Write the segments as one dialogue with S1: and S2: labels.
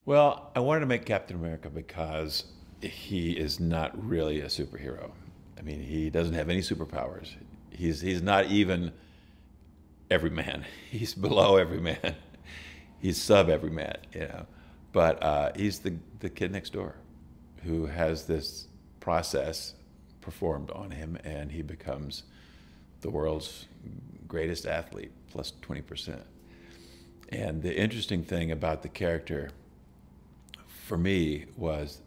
S1: Well, I wanted to make Captain America because he is not really a superhero. I mean, he doesn't have any superpowers. He's not even every man. He's below every man. He's sub every man, you know. But he's the kid next door who has this process performed on him, and he becomes the world's greatest athlete, plus 20%. And the interesting thing about the character for me was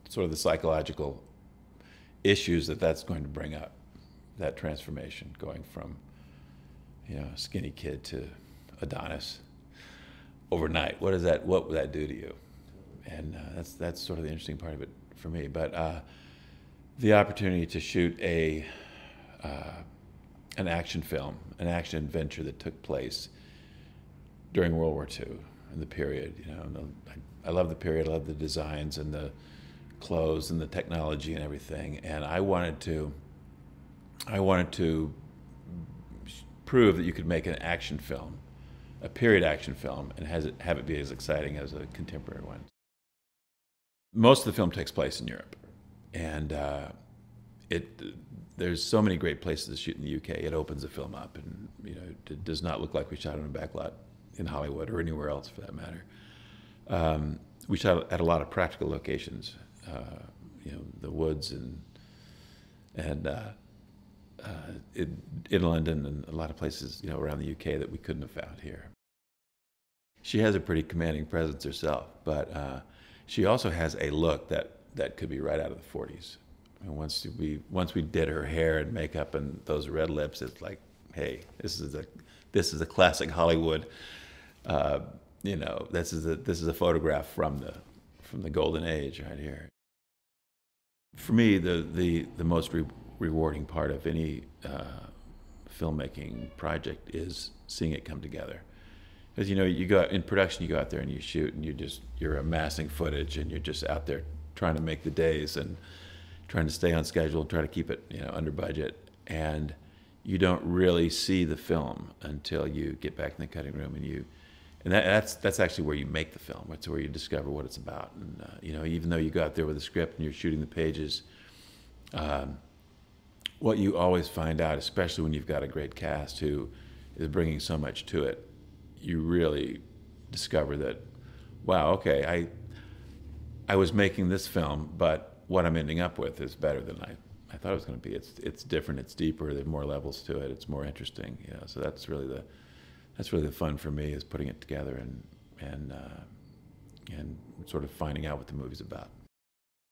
S1: sort of the psychological issues that's going to bring up, that transformation, going from, you know, skinny kid to Adonis overnight. What would that do to you? And that's sort of the interesting part of it for me. But the opportunity to shoot an action film, an action adventure that took place during World War II, in the period, you know, I love the period. I love the designs and the clothes and the technology and everything. And I wanted to prove that you could make an action film, a period action film, and have it be as exciting as a contemporary one. Most of the film takes place in Europe, and there's so many great places to shoot in the UK. It opens the film up, and you know, it does not look like we shot on a backlot in Hollywood or anywhere else for that matter. We shot at a lot of practical locations, you know, the woods and in London and a lot of places, you know, around the UK that we couldn't have found here. She has a pretty commanding presence herself, but she also has a look that could be right out of the 40s. And once we did her hair and makeup and those red lips, it's like, hey, this is a classic Hollywood. You know, this is a photograph from the golden age right here. For me, the most rewarding part of any filmmaking project is seeing it come together. Because you know, you go in production, you go out there and you shoot, and you're amassing footage, and you're just out there trying to make the days and trying to stay on schedule, try to keep it, you know, under budget, and you don't really see the film until you get back in the cutting room and that's actually where you make the film. It's where you discover what it's about. And you know, even though you go out there with a script and you're shooting the pages, what you always find out, especially when you've got a great cast who is bringing so much to it, you really discover that, wow, okay, I was making this film, but what I'm ending up with is better than I thought it was going to be. It's different, it's deeper, there's more levels to it, it's more interesting. You know, so that's really the fun for me, is putting it together and sort of finding out what the movie's about.